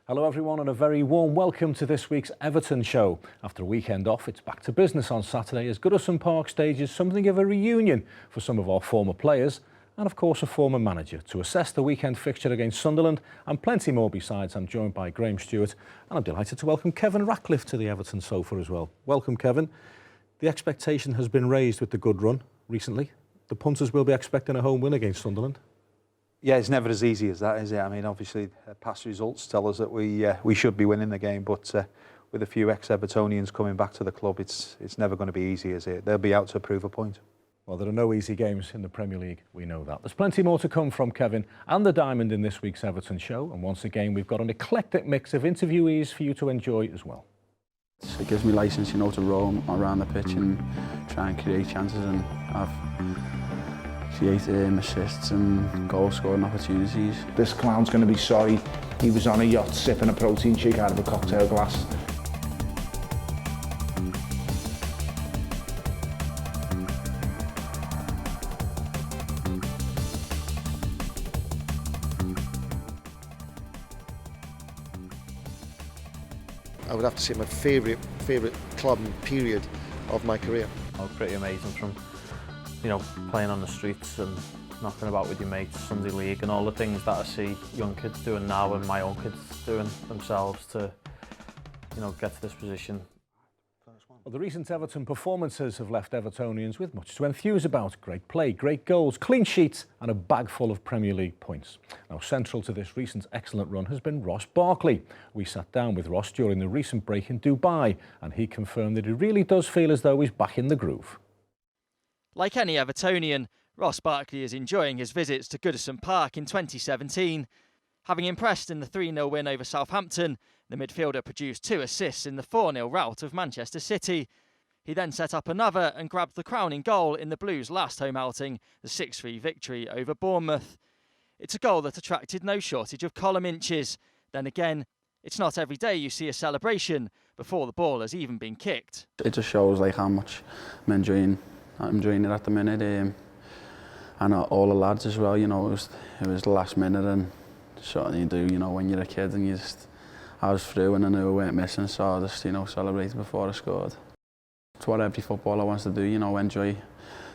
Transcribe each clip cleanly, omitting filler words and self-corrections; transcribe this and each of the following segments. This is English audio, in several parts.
Hello everyone and a very warm welcome to this week's Everton show. After a weekend off, it's back to business on Saturday as Goodison Park stages something of a reunion for some of our former players and of course a former manager to assess the weekend fixture against Sunderland and plenty more besides. I'm joined by Graham Stewart and I'm delighted to welcome Kevin Ratcliffe to the Everton sofa as well. Welcome Kevin. The expectation has been raised with the good run recently. The punters will be expecting a home win against Sunderland. Yeah, it's never as easy as that, is it? I mean, obviously, past results tell us that we should be winning the game, but with a few ex-Evertonians coming back to the club, it's never going to be easy, is it? They'll be out to prove a point. Well, there are no easy games in the Premier League, we know that. There's plenty more to come from Kevin and the Diamond in this week's Everton show, and once again, we've got an eclectic mix of interviewees for you to enjoy as well. It gives me licence, you know, to roam around the pitch and try and create chances and have create assists and goal scoring opportunities. This clown's going to be sorry he was on a yacht sipping a protein shake out of a cocktail glass. I would have to say my favourite club and period of my career. Oh, pretty amazing from, you know, playing on the streets and knocking about with your mates, Sunday League and all the things that I see young kids doing now and my own kids doing themselves to, you know, get to this position. Well, the recent Everton performances have left Evertonians with much to enthuse about. Great play, great goals, clean sheets and a bag full of Premier League points. Now, central to this recent excellent run has been Ross Barkley. We sat down with Ross during the recent break in Dubai and he confirmed that he really does feel as though he's back in the groove. Like any Evertonian, Ross Barkley is enjoying his visits to Goodison Park in 2017. Having impressed in the 3-0 win over Southampton, the midfielder produced 2 assists in the 4-0 rout of Manchester City. He then set up another and grabbed the crowning goal in the Blues' last home outing, the 6-3 victory over Bournemouth. It's a goal that attracted no shortage of column inches. Then again, it's not every day you see a celebration before the ball has even been kicked. It just shows like how much I'm enjoying it at the minute, and all the lads as well. You know, it was the last minute, and something you do, you know, when you're a kid, and I was through and I knew we weren't missing, so I just, you know, celebrated before I scored. It's what every footballer wants to do, you know, enjoy.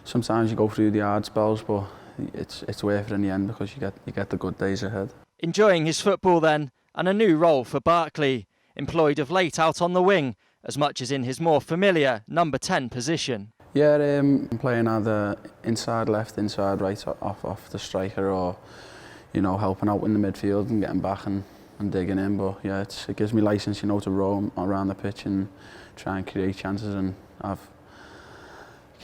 Sometimes you go through the hard spells, but it's worth it in the end because you get the good days ahead. Enjoying his football then, and a new role for Barkley, employed of late out on the wing, as much as in his more familiar number 10 position. Yeah, I'm playing either inside left, inside right, off the striker, or, you know, helping out in the midfield and getting back and digging in. But yeah, it gives me licence, you know, to roam around the pitch and try and create chances and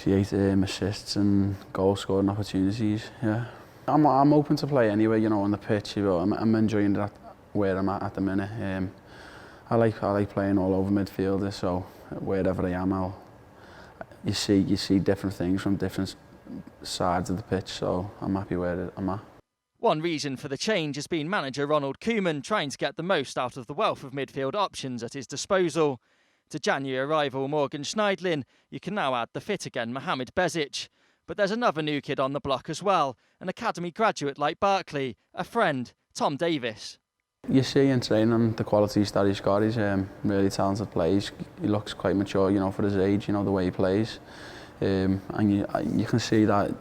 create assists and goal scoring opportunities. Yeah, I'm open to play anyway, you know, on the pitch. But I'm enjoying that where I'm at the minute. I like playing all over midfielder, so wherever I am, you see different things from different sides of the pitch, so I'm happy where I'm at. One reason for the change has been manager Ronald Koeman trying to get the most out of the wealth of midfield options at his disposal. To January arrival Morgan Schneidlin, you can now add the fit-again Mohamed Bezic. But there's another new kid on the block as well, an academy graduate like Barkley, a friend, Tom Davis. You see in training the qualities that he's got. He's a really talented player. He looks quite mature, you know, for his age, you know, the way he plays. And you can see that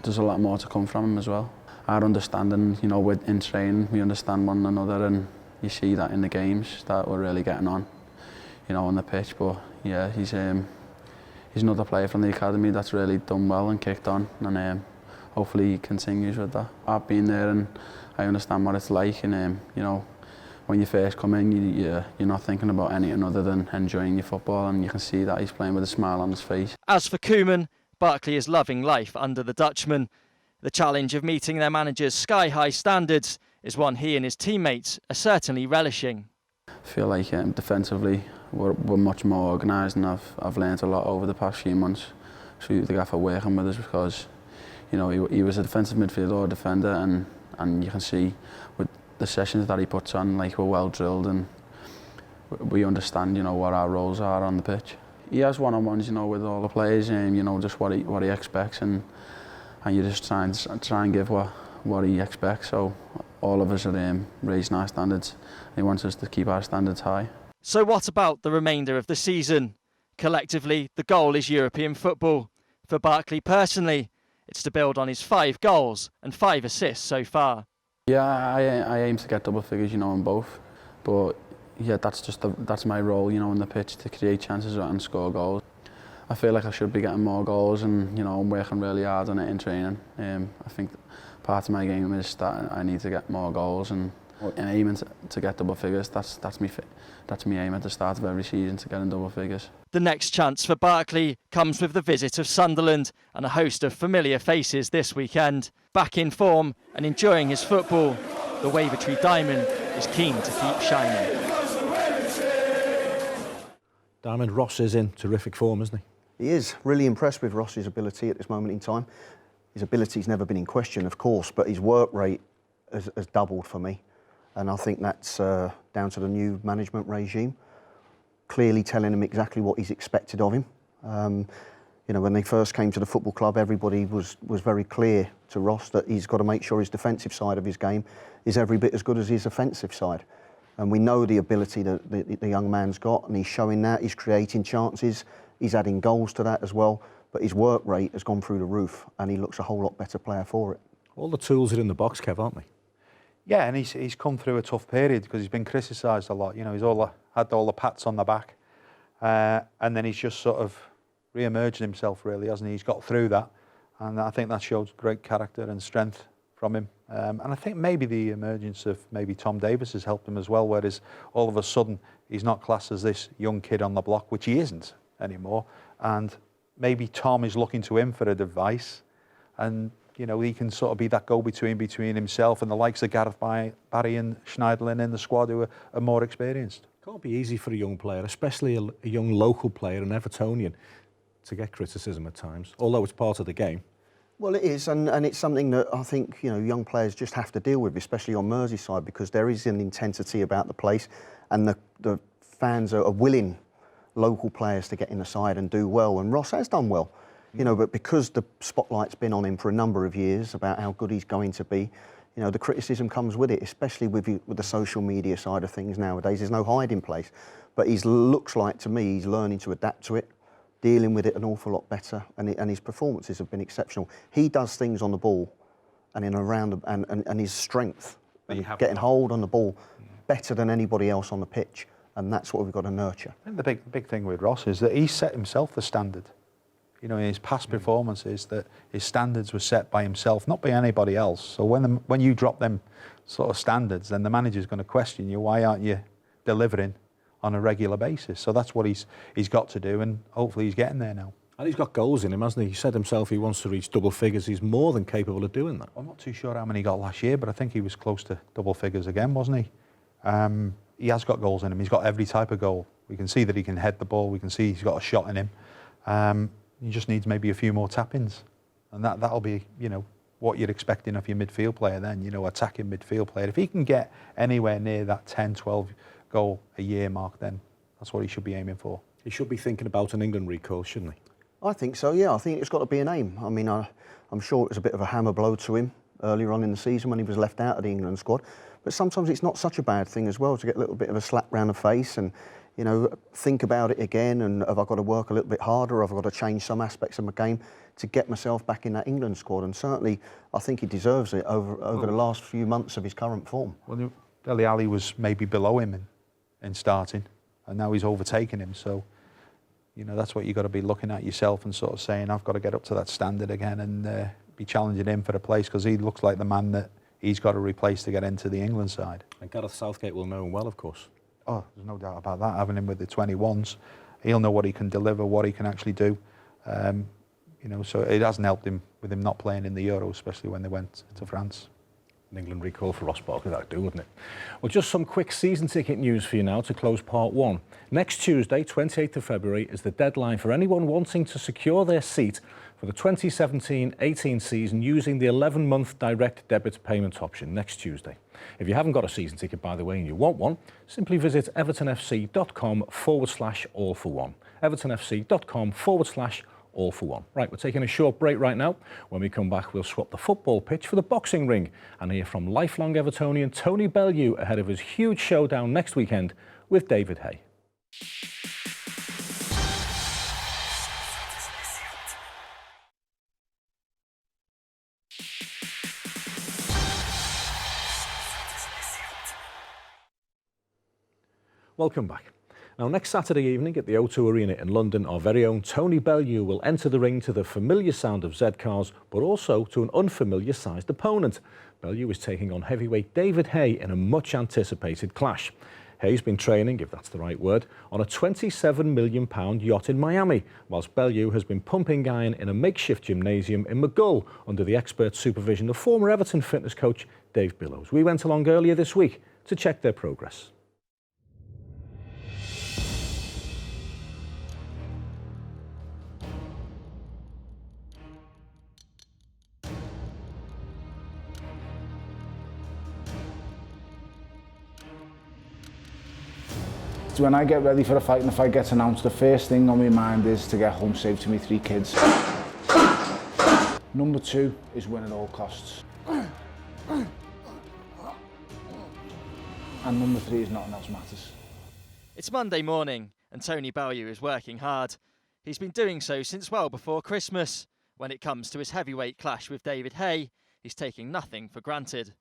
there's a lot more to come from him as well. Our understanding, you know, in training, we understand one another, and you see that in the games that we're really getting on, you know, on the pitch. But yeah, he's another player from the academy that's really done well and kicked on, and hopefully he continues with that. I've been there and I understand what it's like, and you know, when you first come in, you're not thinking about anything other than enjoying your football, and you can see that he's playing with a smile on his face. As for Koeman, Barkley is loving life under the Dutchman. The challenge of meeting their manager's sky-high standards is one he and his teammates are certainly relishing. I feel like defensively we're much more organised, and I've learned a lot over the past few months through the gaffer working with us, because, you know, he was a defensive midfielder or defender, and you can see with the sessions that he puts on, like, we're well drilled and we understand, you know, what our roles are on the pitch. He has one-on-ones, you know, with all the players, and you know, just what he expects, and you just try and give what he expects. So all of us are raising our standards, and he wants us to keep our standards high. So what about the remainder of the season? Collectively, the goal is European football. For Barkley personally, it's to build on his 5 goals and 5 assists so far. Yeah, I aim to get double figures, you know, in both. But yeah, that's my role, you know, on the pitch, to create chances and score goals. I feel like I should be getting more goals, and you know, I'm working really hard on it in training. I think part of my game is that I need to get more goals, and aiming to get double figures. That's me aim at the start of every season, to get in double figures. The next chance for Barkley comes with the visit of Sunderland and a host of familiar faces this weekend. Back in form and enjoying his football, the Wavertree Diamond is keen to keep shining. Diamond, Ross is in terrific form, isn't he? He is. Really impressed with Ross's ability at this moment in time. His ability's never been in question, of course, but his work rate has doubled for me. And I think that's down to the new management regime, clearly telling him exactly what he's expected of him. You know, when they first came to the football club, everybody was very clear to Ross that he's got to make sure his defensive side of his game is every bit as good as his offensive side. And we know the ability that the young man's got, and he's showing that. He's creating chances. He's adding goals to that as well, but his work rate has gone through the roof, and he looks a whole lot better player for it. All the tools are in the box, Kev, aren't they? Yeah, and he's come through a tough period because he's been criticised a lot. You know, he's had all the pats on the back, and then he's just sort of re-emerged himself, really, hasn't he? He's got through that, and I think that shows great character and strength from him. And I think maybe the emergence of maybe Tom Davies has helped him as well, whereas all of a sudden he's not classed as this young kid on the block, which he isn't anymore, and maybe Tom is looking to him for advice, and you know, he can sort of be that go-between between himself and the likes of Gareth Barry and Schneiderlin in the squad, who are more experienced. Can't be easy for a young player, especially a young local player, an Evertonian, to get criticism at times, although it's part of the game. Well, it is, and it's something that I think, you know, young players just have to deal with, especially on Merseyside, because there is an intensity about the place, and the fans are willing local players to get in the side and do well, and Ross has done well. You know, but because the spotlight's been on him for a number of years about how good he's going to be, you know, the criticism comes with it, especially with the social media side of things nowadays. There's no hiding place. But looks like, to me, he's learning to adapt to it, dealing with it an awful lot better, and his performances have been exceptional. He does things on the ball and in around and his strength, and getting hold on the ball better than anybody else on the pitch, and that's what we've got to nurture. I think the big thing with Ross is that he set himself the standard. You know, in his past performances, that his standards were set by himself, not by anybody else. So when you drop them sort of standards, then the manager's going to question you, why aren't you delivering on a regular basis? So that's what he's got to do, and hopefully he's getting there now. And he's got goals in him, hasn't he? He said himself he wants to reach double figures. He's more than capable of doing that. I'm not too sure how many he got last year, but I think he was close to double figures again, wasn't he? He has got goals in him. He's got every type of goal. We can see that he can head the ball. We can see he's got a shot in him. He just needs maybe a few more tap-ins, and that'll be, you know, what you're expecting of your midfield player then, you know, attacking midfield player. If he can get anywhere near that 10, 12 goal a year mark, then that's what he should be aiming for. He should be thinking about an England recall, shouldn't he? I think so, yeah. I think it's got to be an aim. I mean, I'm sure it was a bit of a hammer blow to him earlier on in the season when he was left out of the England squad, but sometimes it's not such a bad thing as well to get a little bit of a slap round the face and, you know, think about it again, and have I got to work a little bit harder, or have I got to change some aspects of my game to get myself back in that England squad? And certainly I think he deserves it over the last few months of his current form. Well, Dele Alli was maybe below him in starting, and now he's overtaken him. So, you know, that's what you've got to be looking at yourself and sort of saying, I've got to get up to that standard again, and be challenging him for the place, because he looks like the man that he's got to replace to get into the England side. And Gareth Southgate will know him well, of course. Oh, there's no doubt about that. Having him with the 21s, he'll know what he can deliver, what he can actually do. You know, so it hasn't helped him with him not playing in the Euro, especially when they went to France. An England recall for Ross Barkley, that'd do, wouldn't it? Well, just some quick season ticket news for you now to close part one. Next Tuesday, 28th of February, is the deadline for anyone wanting to secure their seat for the 2017-18 season using the 11-month direct debit payment option next Tuesday. If you haven't got a season ticket, by the way, and you want one, simply visit evertonfc.com/all-for-one. evertonfc.com/all-for-one. all for one. Right, we're taking a short break right now. When we come back, we'll swap the football pitch for the boxing ring and hear from lifelong Evertonian Tony Bellew ahead of his huge showdown next weekend with David Hay. Welcome back. Now, next Saturday evening at the O2 Arena in London, our very own Tony Bellew will enter the ring to the familiar sound of Z cars, but also to an unfamiliar sized opponent. Bellew is taking on heavyweight David Hay in a much anticipated clash. Hay's been training, if that's the right word, on a £27 million yacht in Miami, whilst Bellew has been pumping iron in a makeshift gymnasium in Maghull under the expert supervision of former Everton fitness coach Dave Billows. We went along earlier this week to check their progress. When I get ready for a fight and the fight gets announced, the first thing on my mind is to get home safe to my 3 kids. Number 2 is win at all costs. And number 3 is nothing else matters. It's Monday morning and Tony Bellew is working hard. He's been doing so since well before Christmas. When it comes to his heavyweight clash with David Hay, he's taking nothing for granted.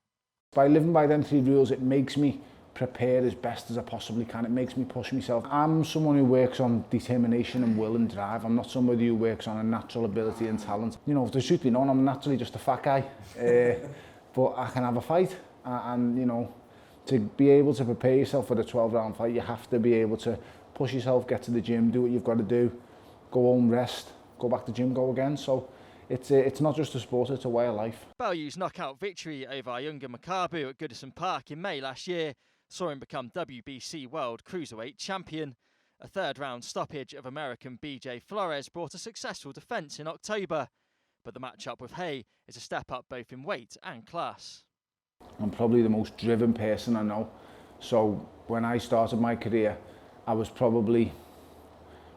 By living by them 3 rules, it makes me prepare as best as I possibly can. It makes me push myself. I'm someone who works on determination and will and drive. I'm not somebody who works on a natural ability and talent. You know, if the truth be known, I'm naturally just a fat guy. But I can have a fight. And, you know, to be able to prepare yourself for the 12-round fight, you have to be able to push yourself, get to the gym, do what you've got to do, go home, rest, go back to the gym, go again. So it's not just a sport, it's a way of life. Bellew's knockout victory over Ayunga Makabu at Goodison Park in May last year saw him become WBC World Cruiserweight Champion. A third-round stoppage of American BJ Flores brought a successful defence in October, but the match-up with Hay is a step up both in weight and class. I'm probably the most driven person I know, so when I started my career, I was probably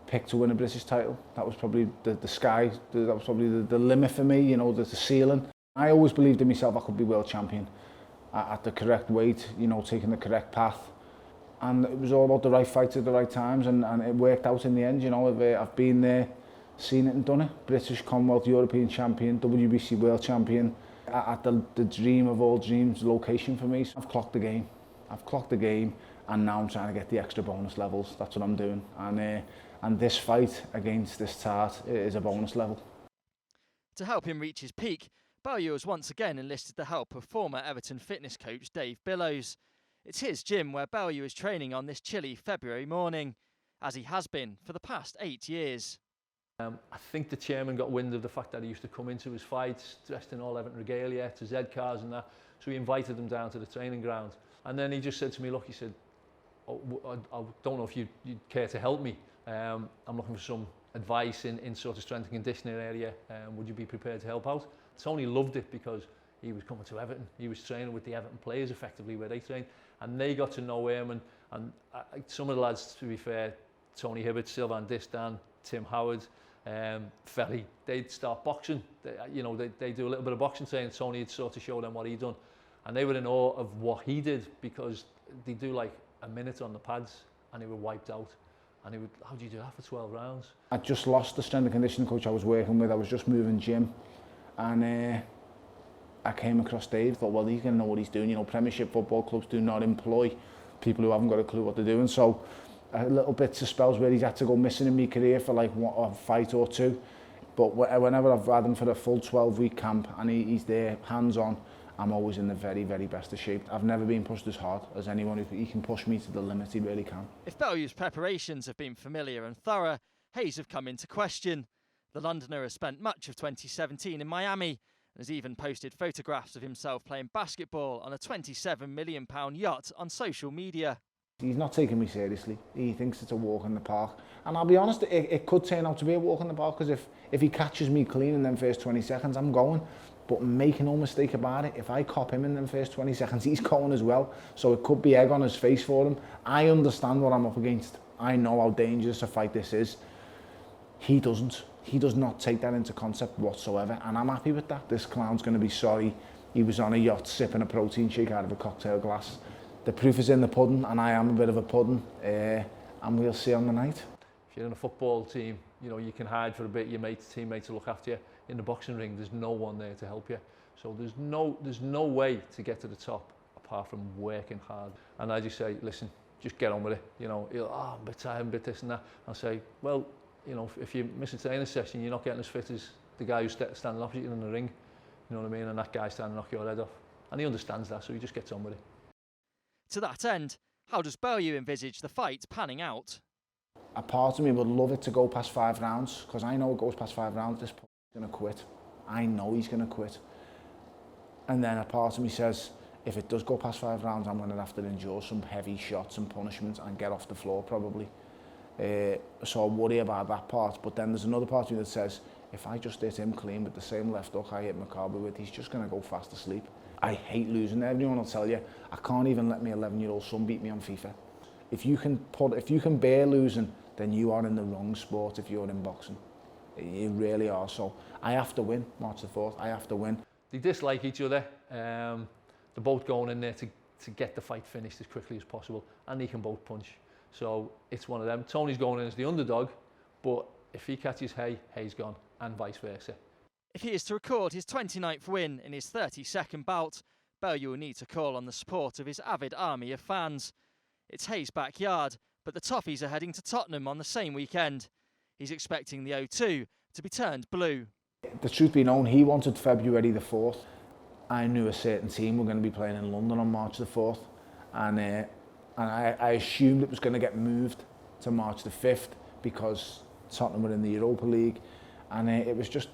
picked to win a British title. That was probably the sky, that was probably the limit for me, you know, the ceiling. I always believed in myself I could be world champion. At the correct weight, you know, taking the correct path. And it was all about the right fights at the right times, and it worked out in the end, you know. I've been there, seen it and done it. British, Commonwealth, European champion, WBC world champion, at the dream of all dreams location for me. So I've clocked the game. I've clocked the game, and now I'm trying to get the extra bonus levels. That's what I'm doing. And this fight against this tart is a bonus level. To help him reach his peak, Bellew has once again enlisted the help of former Everton fitness coach Dave Billows. It's his gym where Bellew is training on this chilly February morning, as he has been for the past 8 years. I think the chairman got wind of the fact that he used to come into his fights dressed in all Everton regalia, to Z cars and that, so he invited him down to the training ground. And then he just said to me, look, he said, oh, I don't know if you'd care to help me. I'm looking for some advice in sort of strength and conditioning area. Would you be prepared to help out? Tony loved it because he was coming to Everton. He was training with the Everton players effectively where they trained, and they got to know him. And some of the lads, to be fair, Tony Hibbert, Sylvan Distan, Tim Howard, Felly, they'd start boxing. They do a little bit of boxing training. Tony had sort of showed them what he'd done, and they were in awe of what he did because they do like a minute on the pads and they were wiped out. And he would, how do you do that for 12 rounds? I just lost the strength and conditioning coach I was working with. I was just moving gym. And I came across Dave, thought, well, he's going to know what he's doing. You know, Premiership football clubs do not employ people who haven't got a clue what they're doing. So a little bits of spells where he's had to go missing in my career for like a fight or 2. But whenever I've had him for a full 12-week camp and he's there, hands-on, I'm always in the very, very best of shape. I've never been pushed as hard as anyone. He can push me to the limit, he really can. If Bellew's preparations have been familiar and thorough, Hayes have come into question. The Londoner has spent much of 2017 in Miami and has even posted photographs of himself playing basketball on a £27 million yacht on social media. He's not taking me seriously. He thinks it's a walk in the park. And I'll be honest, it could turn out to be a walk in the park, because if he catches me clean in them first 20 seconds, I'm going. But make no mistake about it, if I cop him in them first 20 seconds, he's going as well. So it could be egg on his face for him. I understand what I'm up against. I know how dangerous a fight this is. He doesn't. He does not take that into concept whatsoever, and I'm happy with that. This clown's going to be sorry he was on a yacht sipping a protein shake out of a cocktail glass. The proof is in the pudding, and I am a bit of a pudding, and we'll see on the night. If you're in a football team, you know, you can hide for a bit, your teammates will look after you. In the boxing ring, there's no one there to help you. So there's no way to get to the top apart from working hard. And I just say, listen, just get on with it. You know, I'm a bit tired, I'm a bit this and that. I'll say, well, you know, if you miss a training session, you're not getting as fit as the guy who's standing opposite you in the ring. You know what I mean? And that guy's trying to knock your head off. And he understands that, so he just gets on with it. To that end, how does Bellew envisage the fight panning out? A part of me would love it to go past 5 rounds, because I know it goes past 5 rounds, this punch is going to quit. I know he's going to quit. And then a part of me says, if it does go past 5 rounds, I'm going to have to endure some heavy shots and punishments and get off the floor probably. So I worry about that part. But then there's another part of me that says, if I just hit him clean with the same left hook I hit McCarby with, he's just going to go fast asleep. I hate losing. Everyone will tell you, I can't even let my 11-year-old son beat me on FIFA. If you can bear losing, then you are in the wrong sport if you're in boxing. You really are. So I have to win, March the 4th. I have to win. They dislike each other. They're both going in there to get the fight finished as quickly as possible, and they can both punch. So it's one of them. Tony's going in as the underdog, but if he catches Hay, Hay's gone, and vice versa. If he is to record his 29th win in his 32nd bout, Bellew will need to call on the support of his avid army of fans. It's Hay's backyard, but the Toffees are heading to Tottenham on the same weekend. He's expecting the O2 to be turned blue. The truth be known, he wanted February the 4th. I knew a certain team were going to be playing in London on March the 4th, and I assumed it was going to get moved to March the 5th because Tottenham were in the Europa League, and it was just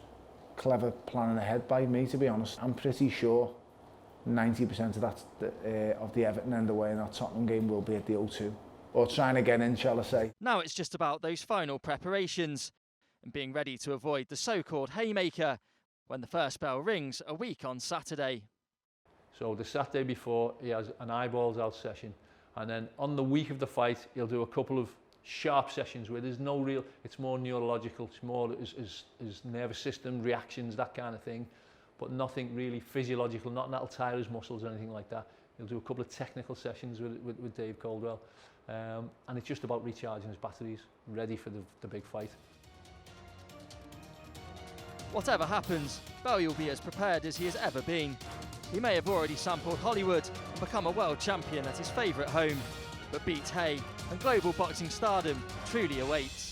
clever planning ahead by me, to be honest. I'm pretty sure 90% of that of the Everton end away in our Tottenham game will be at the O2, or trying to get in, shall I say. Now it's just about those final preparations and being ready to avoid the so-called haymaker when the first bell rings a week on Saturday. So the Saturday before, he has an eyeballs out session, and then on the week of the fight, he'll do a couple of sharp sessions where there's no real, it's more neurological, it's more his nervous system, reactions, that kind of thing, but nothing really physiological, nothing that'll tire his muscles or anything like that. He'll do a couple of technical sessions with Dave Caldwell, and it's just about recharging his batteries, ready for the big fight. Whatever happens, Bellew will be as prepared as he has ever been. He may have already sampled Hollywood and become a world champion at his favourite home, but beat Hay and global boxing stardom truly awaits.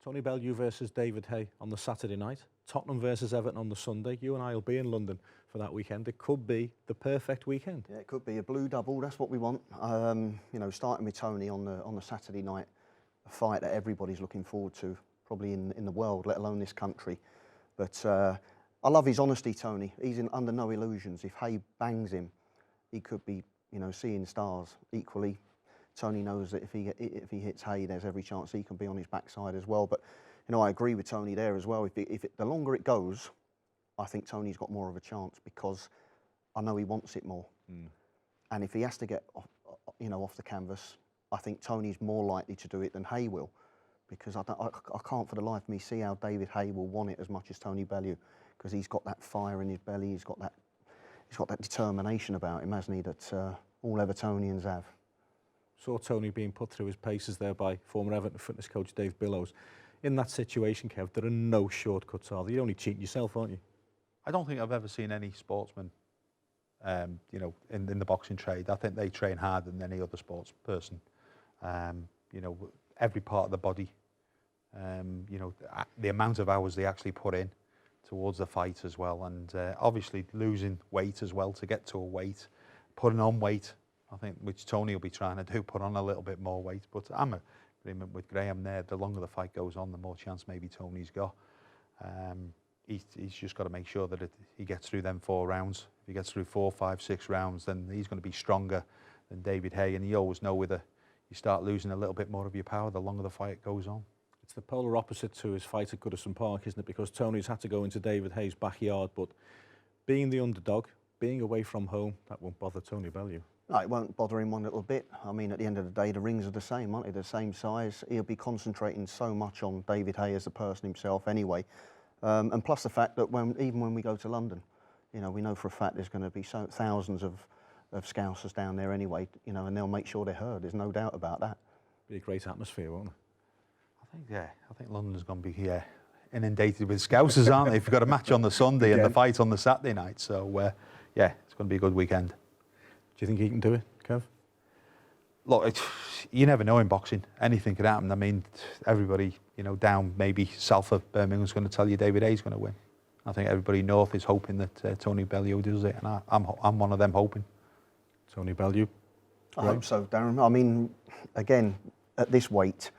Tony Bellew versus David Hay on the Saturday night. Tottenham versus Everton on the Sunday. You and I will be in London for that weekend. It could be the perfect weekend. Yeah, it could be a blue double. That's what we want. You know, starting with Tony on the Saturday night, a fight that everybody's looking forward to, probably in the world, let alone this country. But I love his honesty, Tony. He's under no illusions. If Hay bangs him, he could be, you know, seeing stars. Equally, Tony knows that if he hits Hay, there's every chance he can be on his backside as well. But you know, I agree with Tony there as well. The longer it goes, I think Tony's got more of a chance because I know he wants it more. And if he has to get off, off the canvas, I think Tony's more likely to do it than Hay will, because I can't for the life of me see how David Hay will want it as much as Tony Bellew, because he's got that fire in his belly, he's got that determination about him, hasn't he, that all Evertonians have. Saw Tony being put through his paces there by former Everton fitness coach Dave Bellows. In that situation, Kev, there are no shortcuts, are there? You're only cheating yourself, aren't you? I don't think I've ever seen any sportsman, you know, in the boxing trade. I think they train harder than any other sports person. You know, every part of the body, you know, the amount of hours they actually put in towards the fight as well, and obviously losing weight as well to get to a weight, putting on weight, I think, which Tony will be trying to do, put on a little bit more weight. But I'm in agreement with Graham there. The longer the fight goes on, the more chance maybe Tony's got. He's just got to make sure that he gets through them 4 rounds. If he gets through 4, 5, 6 rounds, then he's going to be stronger than David Hay. And you always know whether you start losing a little bit more of your power, the longer the fight goes on. It's the polar opposite to his fight at Goodison Park, isn't it? Because Tony's had to go into David Hay's backyard, but being the underdog, being away from home, that won't bother Tony Bellew. No, it won't bother him one little bit. I mean, at the end of the day, the rings are the same, aren't they? They're the same size. He'll be concentrating so much on David Hay as a person himself anyway. And plus the fact that even when we go to London, you know, we know for a fact there's going to be thousands of Scousers down there anyway, you know, and they'll make sure they're heard. There's no doubt about that. Be a great atmosphere, won't it? I think London's going to be inundated with Scousers, aren't they? If you've got a match on the Sunday and the fight on the Saturday night. So, yeah, it's going to be a good weekend. Do you think he can do it, Kev? Look, you never know in boxing. Anything could happen. I mean, everybody, you know, down maybe south of Birmingham's going to tell you David Hay's going to win. I think everybody north is hoping that Tony Bellew does it, and I'm one of them hoping. Tony Bellew? I hope so, Darren. I mean, again, at this weight,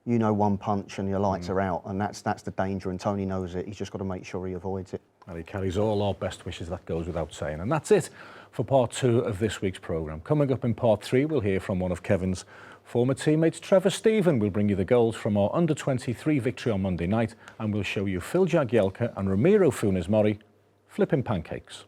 you know, one punch and your lights are out, and that's the danger, and Tony knows it. He's just got to make sure he avoids it. Well, he carries all our best wishes, that goes without saying. And that's it for part 2 of this week's programme. Coming up in part 3, we'll hear from one of Kevin's former teammates, Trevor Stephen. We'll bring you the goals from our under-23 victory on Monday night, and we'll show you Phil Jagielka and Ramiro Funes Mori flipping pancakes.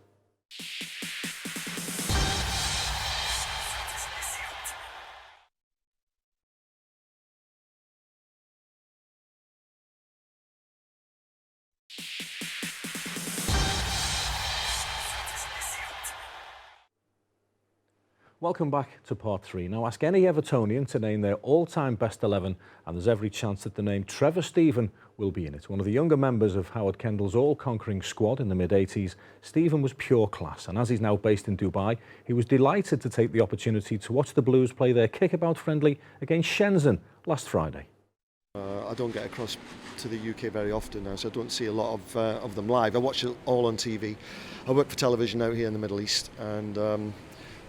Welcome back to part 3. Now ask any Evertonian to name their all-time best 11, and there's every chance that the name Trevor Stephen will be in it. One of the younger members of Howard Kendall's all-conquering squad in the mid-80s, Stephen was pure class, and as he's now based in Dubai, he was delighted to take the opportunity to watch the Blues play their kickabout friendly against Shenzhen last Friday. I don't get across to the UK very often now, so I don't see a lot of them live. I watch it all on TV. I work for television out here in the Middle East, and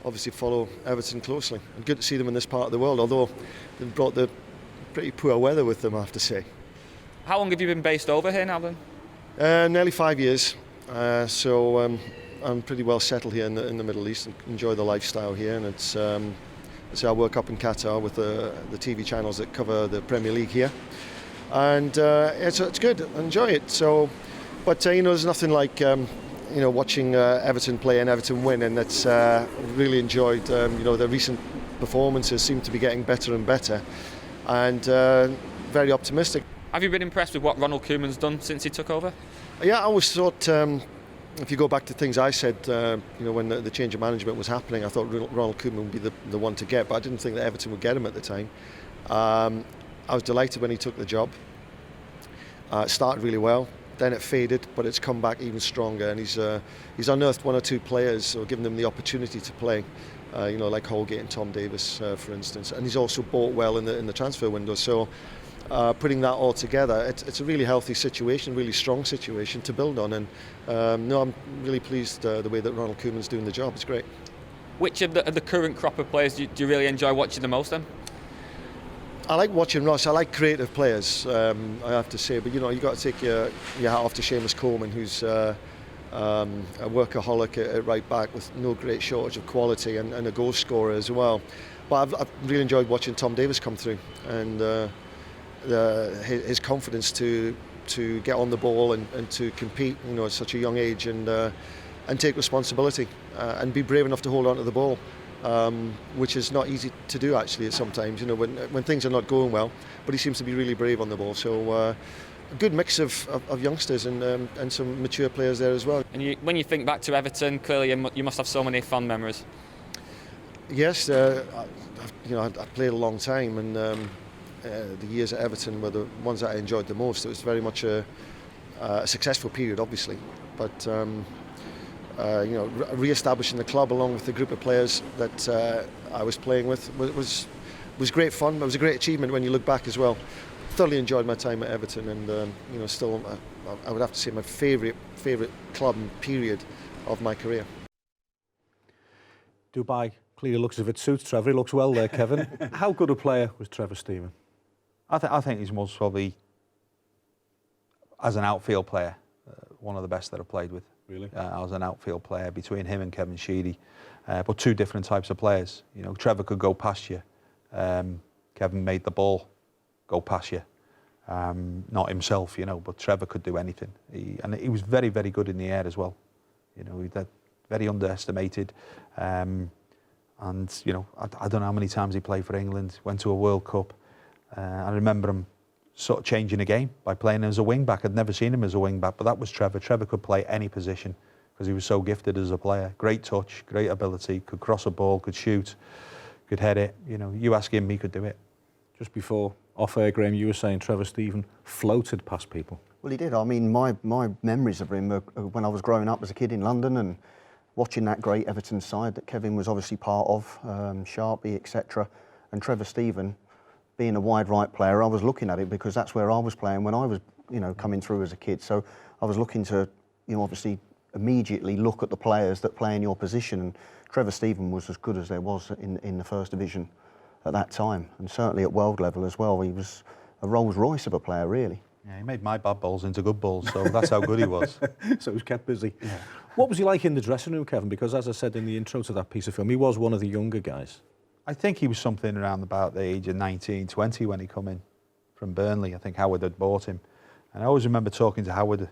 obviously follow Everton closely. And good to see them in this part of the world, although they've brought the pretty poor weather with them, I have to say. How long have you been based over here now then? Nearly 5 years, so I'm pretty well settled here in the Middle East and enjoy the lifestyle here. And it's I work up in Qatar with the TV channels that cover the Premier League here, and it's good. I enjoy it. So, but you know, there's nothing like you know, watching Everton play and Everton win, and that's really enjoyed. You know, the recent performances seem to be getting better and better, and very optimistic. Have you been impressed with what Ronald Koeman's done since he took over? Yeah, I always thought, if you go back to things I said, you know, when the change of management was happening, I thought Ronald Koeman would be the one to get, but I didn't think that Everton would get him at the time. I was delighted when he took the job. It started really well. Then it faded, but it's come back even stronger, and he's unearthed one or two players, or given them the opportunity to play, you know, like Holgate and Tom Davis, for instance. And he's also bought well in the transfer window. So putting that all together, it's a really healthy situation, really strong situation to build on. And no, I'm really pleased the way that Ronald Koeman's doing the job. It's great. Which of the current crop of players do you really enjoy watching the most then? I like watching Ross. I like creative players, I have to say. But you know, you got to take your hat off to Seamus Coleman, who's a workaholic at right back with no great shortage of quality, and a goal scorer as well. But I've really enjoyed watching Tom Davis come through, and his confidence to get on the ball and to compete, you know, at such a young age, and take responsibility and be brave enough to hold on to the ball. Which is not easy to do actually sometimes, you know, when things are not going well, but he seems to be really brave on the ball. So a good mix of youngsters and some mature players there as well. And when you think back to Everton, clearly you must have so many fond memories. Yes, you know, I played a long time, and the years at Everton were the ones that I enjoyed the most. It was very much a successful period, obviously, but you know, re-establishing the club along with the group of players that I was playing with was great fun. It was a great achievement when you look back as well. Thoroughly enjoyed my time at Everton, and you know, still I would have to say my favourite club and period of my career. Dubai clearly looks as if it suits Trevor. He looks well there, Kevin. How good a player was Trevor Stephen? I think he's most probably, as an outfield player, one of the best that I've played with. Really? I was an outfield player between him and Kevin Sheedy, but two different types of players. You know, Trevor could go past you. Kevin made the ball go past you. Not himself, you know, but Trevor could do anything. And he was very, very good in the air as well. You know, very underestimated. And, you know, I don't know how many times he played for England, went to a World Cup. I remember him sort of changing the game by playing as a wing-back. I'd never seen him as a wing-back, but that was Trevor. Trevor could play any position because he was so gifted as a player. Great touch, great ability, could cross a ball, could shoot, could head it. You know, you ask him, he could do it. Just before off-air, Graham, you were saying Trevor Stephen floated past people. Well, he did. I mean, my memories of him are when I was growing up as a kid in London and watching that great Everton side that Kevin was obviously part of, Sharpie, etc. And Trevor Stephen, being a wide right player, I was looking at it because that's where I was playing when I was, you know, coming through as a kid. So I was looking to, you know, obviously immediately look at the players that play in your position. And Trevor Stephen was as good as there was in the first division at that time, and certainly at world level as well. He was a Rolls Royce of a player, really. Yeah, he made my bad balls into good balls, so that's how good he was. So he was kept busy. Yeah. What was he like in the dressing room, Kevin? Because as I said in the intro to that piece of film, he was one of the younger guys. I think he was something around about the age of 19, 20 when he come in from Burnley. I think Howard had bought him. And I always remember talking to Howard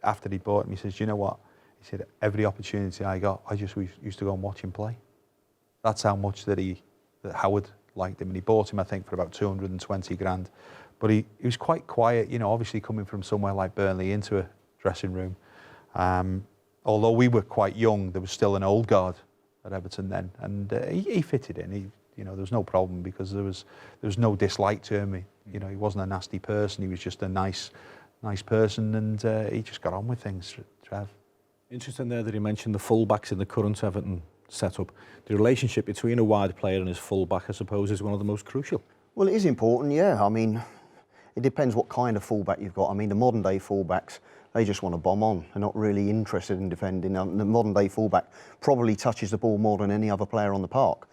after he bought him. He says, "Do you know what?" He said, "Every opportunity I got, I just used to go and watch him play." That's how much that Howard liked him. And he bought him, I think, for about 220 grand. But he was quite quiet, you know, obviously coming from somewhere like Burnley into a dressing room. Although we were quite young, there was still an old guard at Everton then, and he fitted in. You know, there was no problem because there was no dislike to him. You know, he wasn't a nasty person. He was just a nice person, and he just got on with things. Trev. Interesting there that he mentioned the fullbacks in the current Everton setup. The relationship between a wide player and his fullback, I suppose, is one of the most crucial. Well, it is important, yeah. I mean, it depends what kind of fullback you've got. I mean, the modern day fullbacks, they just want to bomb on. They're not really interested in defending. The modern day fullback probably touches the ball more than any other player on the park.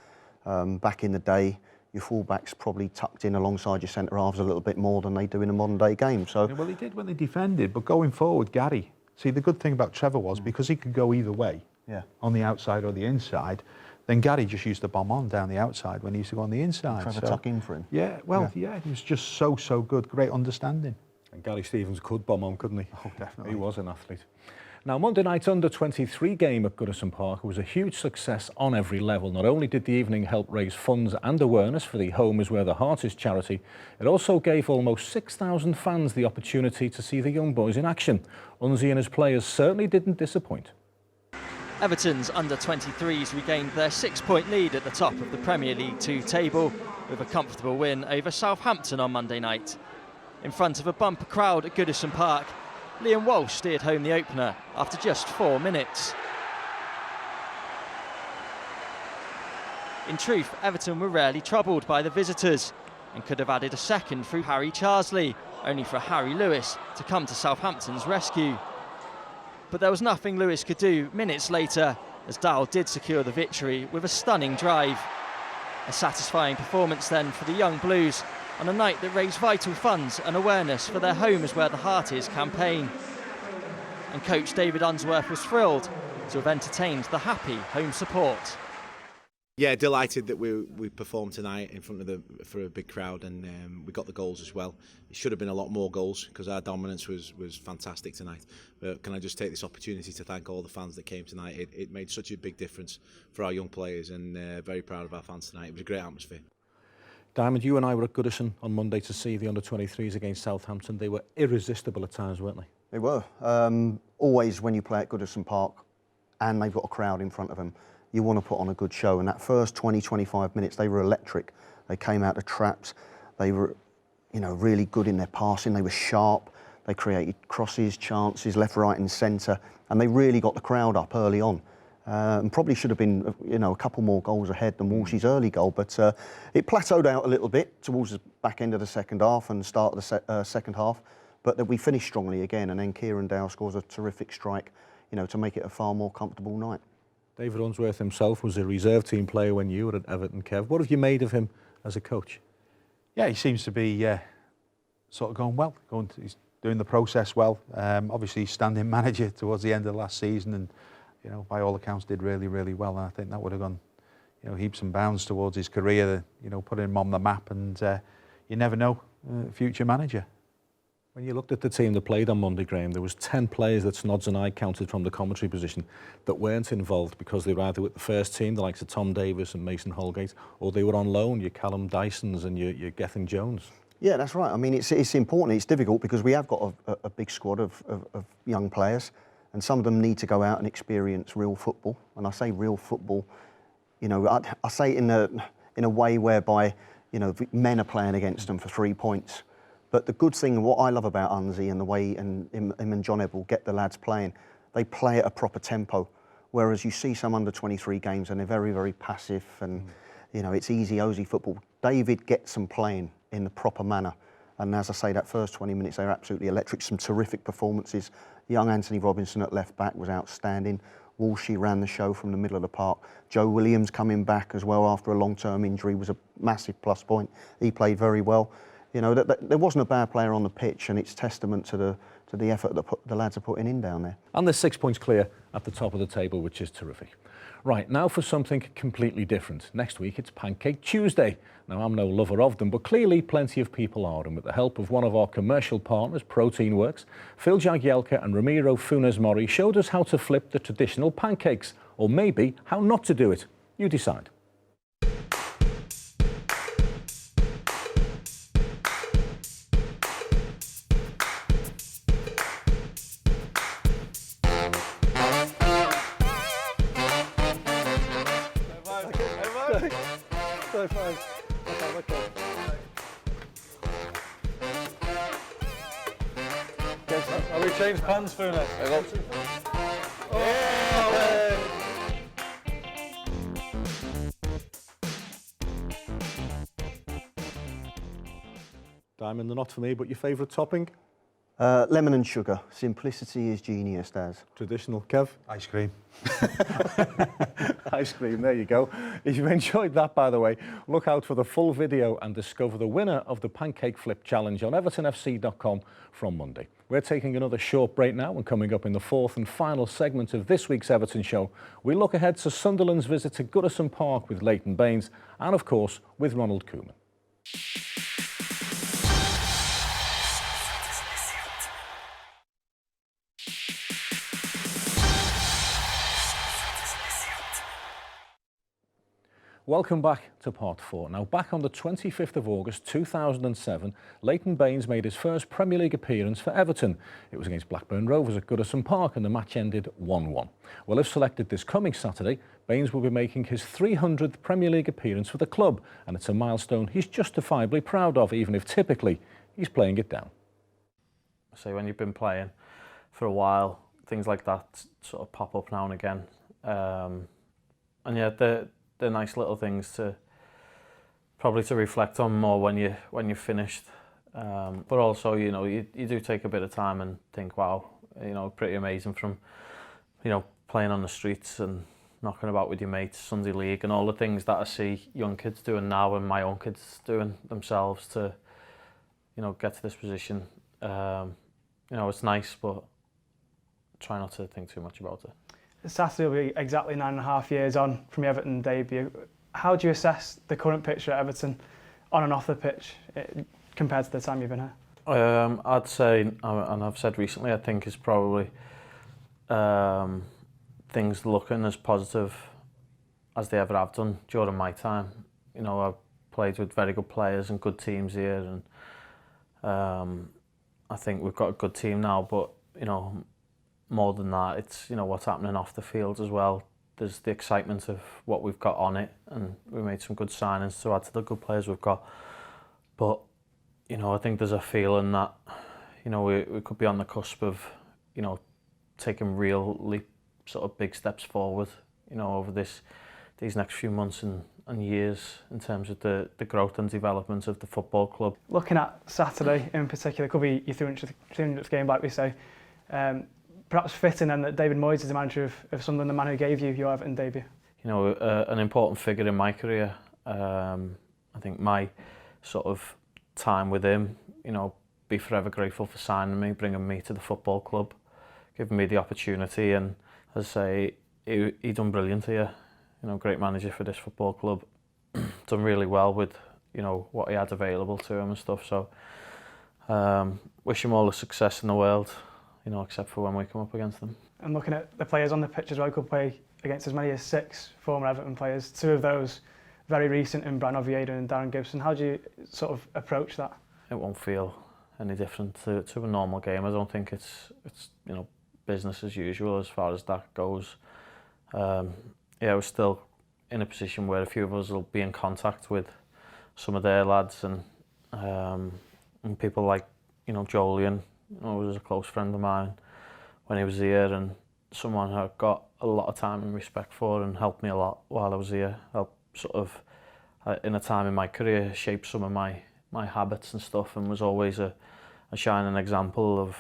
Back in the day, your fullbacks probably tucked in alongside your centre halves a little bit more than they do in a modern day game. So, yeah, well, he did when they defended, but going forward, Gary. See, the good thing about Trevor was because he could go either way, on the outside or the inside. Then Gary just used to bomb on down the outside when he used to go on the inside. Trevor tuck in for him. Yeah, well, yeah, he was just so good, great understanding. And Gary Stevens could bomb on, couldn't he? Oh, definitely. He was an athlete. Now, Monday night's under-23 game at Goodison Park was a huge success on every level. Not only did the evening help raise funds and awareness for the Home is Where the Heart Is charity, it also gave almost 6,000 fans the opportunity to see the young boys in action. Unzi and his players certainly didn't disappoint. Everton's under-23s regained their 6-point lead at the top of the Premier League 2 table with a comfortable win over Southampton on Monday night. In front of a bumper crowd at Goodison Park, Liam Walsh steered home the opener after just 4 minutes. In truth, Everton were rarely troubled by the visitors and could have added a second through Harry Charsley, only for Harry Lewis to come to Southampton's rescue. But there was nothing Lewis could do minutes later, as Dow did secure the victory with a stunning drive. A satisfying performance then for the young Blues on a night that raised vital funds and awareness for their Home is Where the Heart Is campaign. And coach David Unsworth was thrilled to have entertained the happy home support. Yeah, delighted that we performed tonight in front of for a big crowd, and we got the goals as well. It should have been a lot more goals because our dominance was fantastic tonight. But can I just take this opportunity to thank all the fans that came tonight? It made such a big difference for our young players, and very proud of our fans tonight. It was a great atmosphere. Diamond, you and I were at Goodison on Monday to see the under-23s against Southampton. They were irresistible at times, weren't they? They were. Always when you play at Goodison Park and they've got a crowd in front of them, you want to put on a good show. And that first 20-25 minutes, they were electric. They came out of traps. They were, you know, really good in their passing. They were sharp. They created crosses, chances, left, right and centre. And they really got the crowd up early on. And probably should have been, you know, a couple more goals ahead than Walsh's early goal. But it plateaued out a little bit towards the back end of the second half and start of the second half. But then we finished strongly again. And then Kieran Dow scores a terrific strike, you know, to make it a far more comfortable night. David Unsworth himself was a reserve team player when you were at Everton, Kev. What have you made of him as a coach? Yeah, he seems to be sort of going well. He's doing the process well. Obviously, he's standing manager towards the end of last season, and you know, by all accounts, did really, really well. And I think that would have gone, you know, heaps and bounds towards his career. You know, putting him on the map, and you never know, future manager. When you looked at the team that played on Monday, Graham, there was 10 players that Snods and I counted from the commentary position that weren't involved because they were either with the first team, the likes of Tom Davis and Mason Holgate, or they were on loan, your Callum Dysons and your Gethin Jones. Yeah, that's right. I mean, it's important. It's difficult because we have got a big squad of young players, and some of them need to go out and experience real football. And I say real football, you know, I say it in a way whereby, you know, men are playing against them for 3 points. But the good thing, what I love about Unzi and the way him and John Ebb will get the lads playing, they play at a proper tempo. Whereas you see some under-23 games and they're very, very passive and, you know, it's easy-osy football. David gets them playing in the proper manner. And as I say, that first 20 minutes, they were absolutely electric. Some terrific performances. Young Anthony Robinson at left-back was outstanding. Walshy ran the show from the middle of the park. Joe Williams coming back as well after a long-term injury was a massive plus point. He played very well. You know, there wasn't a bad player on the pitch, and it's testament to the effort that the lads are putting in down there. And there's 6 points clear at the top of the table, which is terrific. Right, now for something completely different. Next week it's Pancake Tuesday. Now, I'm no lover of them, but clearly plenty of people are, and with the help of one of our commercial partners, Protein Works, Phil Jagielka and Ramiro Funes Mori showed us how to flip the traditional pancakes, or maybe how not to do it. You decide. Have we changed pans, Funes? Diamond, they're not for me, but your favourite topping? Lemon and sugar. Simplicity is genius, Daz. Traditional, Kev? Ice cream. Ice cream, there you go. If you enjoyed that, by the way, look out for the full video and discover the winner of the Pancake Flip Challenge on evertonfc.com from Monday. We're taking another short break now, and coming up in the fourth and final segment of this week's Everton show, we look ahead to Sunderland's visit to Goodison Park with Leighton Baines and, of course, with Ronald Koeman. Welcome back to part 4. Now, back on the 25th of August 2007, Leighton Baines made his first Premier League appearance for Everton. It was against Blackburn Rovers at Goodison Park, and the match ended 1-1. Well, if selected this coming Saturday, Baines will be making his 300th Premier League appearance for the club, and it's a milestone he's justifiably proud of, even if typically he's playing it down. So when you've been playing for a while, things like that sort of pop up now and again. And yeah, they're nice little things to probably to reflect on more when you're finished. But also, you know, you do take a bit of time and think, wow, you know, pretty amazing from, you know, playing on the streets and knocking about with your mates, Sunday League, and all the things that I see young kids doing now and my own kids doing themselves to, you know, get to this position. You know, it's nice, but try not to think too much about it. Saturday will be exactly 9.5 years on from your Everton debut. How do you assess the current picture at Everton on and off the pitch compared to the time you've been here? I'd say, and I've said recently, I think it's probably things looking as positive as they ever have done during my time. You know, I've played with very good players and good teams here, and I think we've got a good team now, but, you know, more than that, it's, you know, what's happening off the field as well. There's the excitement of what we've got on it, and we made some good signings to add to the good players we've got. But, you know, I think there's a feeling that, you know, we could be on the cusp of, you know, taking really sort of big steps forward, you know, over these next few months and years in terms of the growth and development of the football club. Looking at Saturday in particular, could be your 300th game, like we say. Perhaps fitting then that David Moyes is the manager of Sunderland, the man who gave you your Everton debut. You know, an important figure in my career. I think my sort of time with him, you know, be forever grateful for signing me, bringing me to the football club, giving me the opportunity, and as I say, he done brilliant here. You know, great manager for this football club, done really well with, you know, what he had available to him and stuff. So Wish them all the success in the world, you know, except for when we come up against them. And looking at the players on the pitch as well, could play against as many as 6 former Everton players, 2 of those very recent in Bran Oviedo and Darren Gibson. How do you sort of approach that? It won't feel any different to a normal game. I don't think it's you know, business as usual as far as that goes. Yeah, we're still in a position where a few of us will be in contact with some of their lads and people like, you know, Jolien, you know, was a close friend of mine when he was here, and someone I got a lot of time and respect for and helped me a lot while I was here. Helped sort of, in a time in my career, shape some of my habits and stuff, and was always a shining example of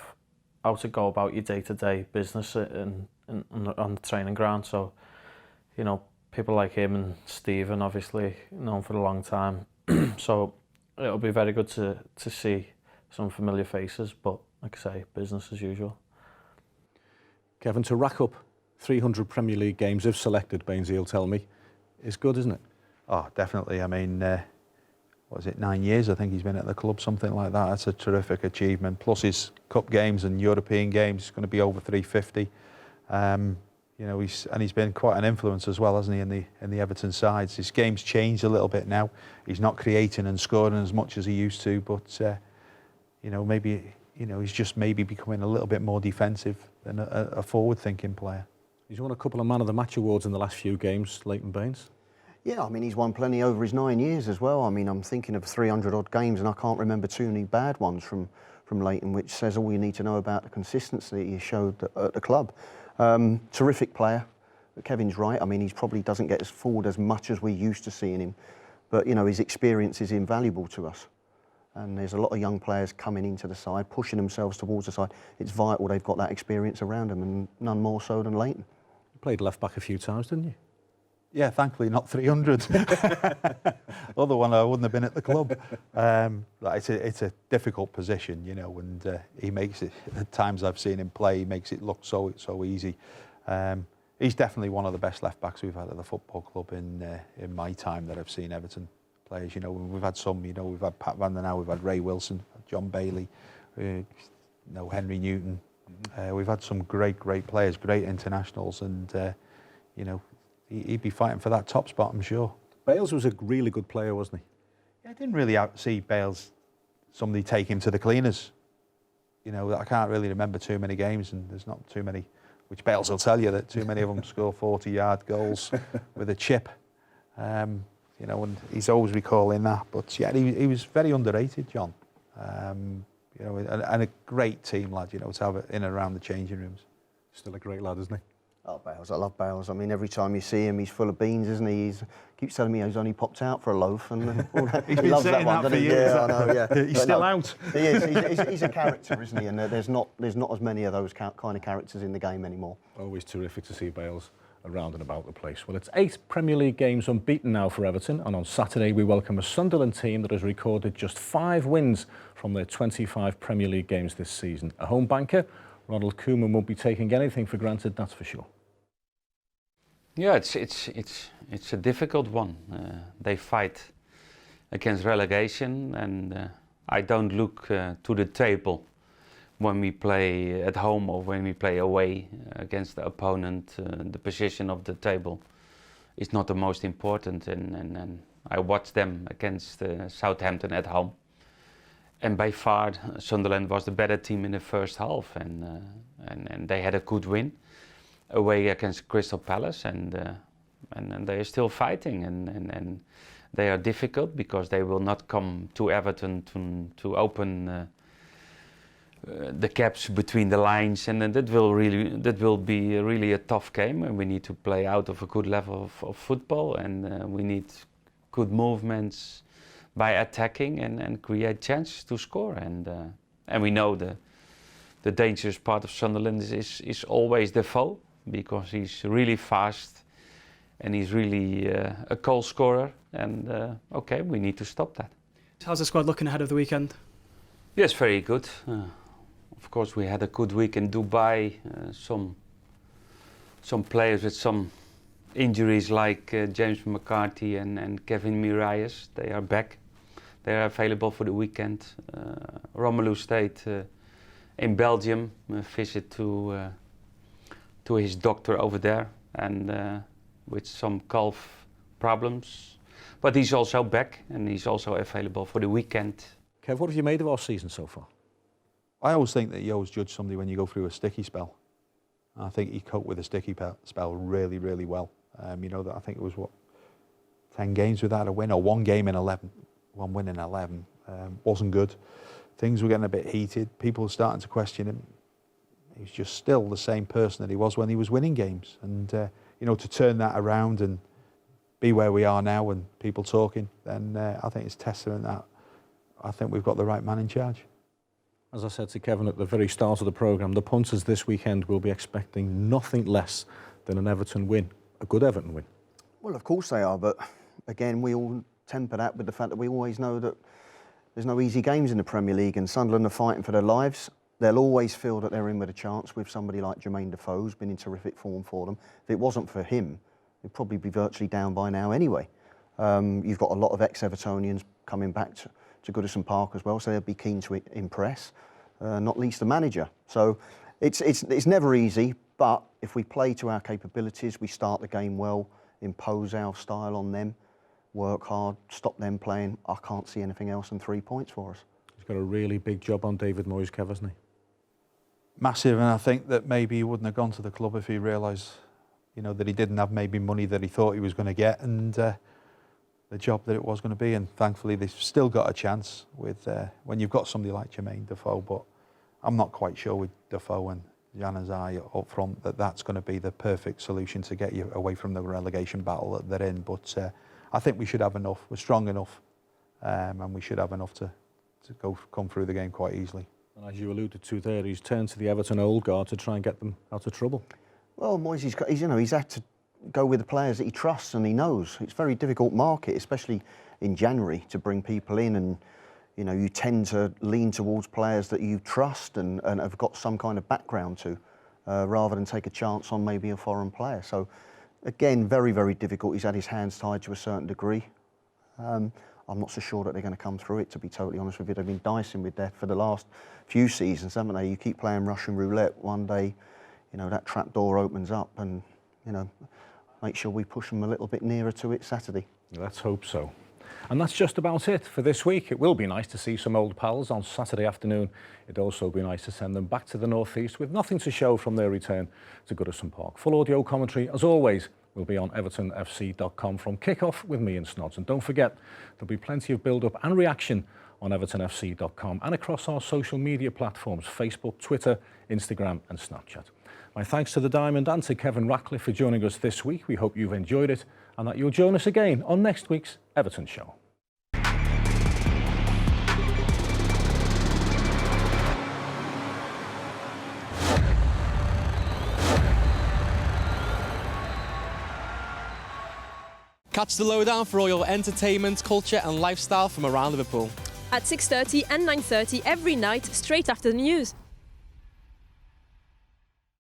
how to go about your day-to-day business on the training ground. So, you know, people like him and Stephen, obviously known for a long time. So it'll be very good to see some familiar faces, but like I say, business as usual. Kevin, to rack up 300 Premier League games, if selected, Bainesy will tell me, is good, isn't it? Oh, definitely. I mean, what is it, 9 years I think he's been at the club, something like that. That's a terrific achievement. Plus his cup games and European games, it's going to be over 350. You know, he's been quite an influence as well, hasn't he, in the Everton sides. His game's changed a little bit now. He's not creating and scoring as much as he used to, but you know, maybe, you know, he's just maybe becoming a little bit more defensive than a forward-thinking player. He's won a couple of Man of the Match awards in the last few games, Leighton Baines. Yeah, I mean, he's won plenty over his 9 years as well. I mean, I'm thinking of 300-odd games, and I can't remember too many bad ones from Leighton, which says all you need to know about the consistency he showed at the club. Terrific player. But Kevin's right. I mean, he probably doesn't get us forward as much as we used to seeing him. But, you know, his experience is invaluable to us. And there's a lot of young players coming into the side, pushing themselves towards the side. It's vital they've got that experience around them, and none more so than Leighton. You played left-back a few times, didn't you? Yeah, thankfully not 300. Other one, I wouldn't have been at the club. It's a difficult position, you know, and he makes it, at times I've seen him play, he makes it look so easy. He's definitely one of the best left-backs we've had at the football club in my time that I've seen Everton players. You know, we've had some, you know, we've had Pat Van der Now, we've had Ray Wilson, John Bailey, you know, Henry Newton. We've had some great players, great internationals, and, you know, he'd be fighting for that top spot, I'm sure. Bales was a really good player, wasn't he? Yeah, I didn't really see Bales, somebody take him to the cleaners. You know, I can't really remember too many games, and there's not too many, which Bales will tell you that too many of them score 40-yard goals with a chip. You know, and he's always recalling that. But yeah, he was very underrated, John. You know, and a great team lad, you know, to have it in and around the changing rooms. Still a great lad, isn't he? Oh, Bales, I love Bales. I mean, every time you see him, he's full of beans, isn't he? He keeps telling me he's only popped out for a loaf, and he's been loves saying that one, that for years. Yeah, I know, yeah. He's still out. He is. He's a character, isn't he? And there's not as many of those kind of characters in the game anymore. Always terrific to see Bales around and about the place. Well, it's 8 Premier League games unbeaten now for Everton, and on Saturday we welcome a Sunderland team that has recorded just 5 wins from their 25 Premier League games this season. A home banker, Ronald Koeman, won't be taking anything for granted, that's for sure. Yeah, it's a difficult one. They fight against relegation, and I don't look to the table when we play at home or when we play away against the opponent. The position of the table is not the most important, and I watched them against Southampton at home, and by far Sunderland was the better team in the first half, and they had a good win away against Crystal Palace, and they are still fighting, and they are difficult because they will not come to Everton to open the gaps between the lines, and that will be really a tough game, and we need to play out of a good level of football, and we need good movements by attacking and create chances to score, and we know the dangerous part of Sunderland is always Defoe, because he's really fast and he's really a goal scorer, and okay, we need to stop that. How's the squad looking ahead of the weekend? Yes, very good. Of course, we had a good week in Dubai. Some players with some injuries like James McCarthy and Kevin Miralles, they are back. They're available for the weekend. Romelu stayed in Belgium, a visit to his doctor over there, and with some calf problems. But he's also back, and he's also available for the weekend. Kev, what have you made of our season so far? I always think that you always judge somebody when you go through a sticky spell. I think he coped with a sticky spell really, really well. You know, that I think it was, 10 games without a win, or 1 game in 11, 1 win in 11. Wasn't good. Things were getting a bit heated. People were starting to question him. He's just still the same person that he was when he was winning games. And, you know, to turn that around and be where we are now and people talking, then I think it's testament that I think we've got the right man in charge. As I said to Kevin at the very start of the programme, the punters this weekend will be expecting nothing less than an Everton win, a good Everton win. Well, of course they are, but again, we all temper that with the fact that we always know that there's no easy games in the Premier League, and Sunderland are fighting for their lives. They'll always feel that they're in with a chance with somebody like Jermaine Defoe, who's been in terrific form for them. If it wasn't for him, they'd probably be virtually down by now anyway. You've got a lot of ex-Evertonians coming back to Goodison Park as well, so they'll be keen to impress, not least the manager. So it's never easy, but if we play to our capabilities, we start the game well, impose our style on them, work hard, stop them playing, I can't see anything else than 3 points for us. He's got a really big job on David Moyes, Kev, hasn't he? Massive, and I think that maybe he wouldn't have gone to the club if he realised, you know, that he didn't have maybe money that he thought he was going to get, and the job that it was going to be. And thankfully they've still got a chance with when you've got somebody like Jermaine Defoe, but I'm not quite sure with Defoe and Januzaj up front that that's going to be the perfect solution to get you away from the relegation battle that they're in. But I think we should have enough. We're strong enough, and we should have enough to come through the game quite easily. And as you alluded to there, he's turned to the Everton old guard to try and get them out of trouble. Well, Moyes, he's had to go with the players that he trusts and he knows. It's a very difficult market, especially in January, to bring people in, and you know, you tend to lean towards players that you trust and have got some kind of background to, rather than take a chance on maybe a foreign player. So again, very, very difficult. He's had his hands tied to a certain degree. I'm not so sure that they're going to come through it, to be totally honest with you. They've been dicing with that for the last few seasons, haven't they? You keep playing Russian roulette. One day, you know, that trap door opens up, and, you know, make sure we push them a little bit nearer to it Saturday. Let's hope so. And that's just about it for this week. It will be nice to see some old pals on Saturday afternoon. It'd also be nice to send them back to the North East with nothing to show from their return to Goodison Park. Full audio commentary, as always, will be on evertonfc.com from kick-off with me and Snods. And don't forget, there'll be plenty of build-up and reaction on evertonfc.com and across our social media platforms, Facebook, Twitter, Instagram and Snapchat. My thanks to the Diamond and to Kevin Ratcliffe for joining us this week. We hope you've enjoyed it and that you'll join us again on next week's Everton Show. Catch the lowdown for all your entertainment, culture and lifestyle from around Liverpool. At 6:30 and 9:30 every night, straight after the news.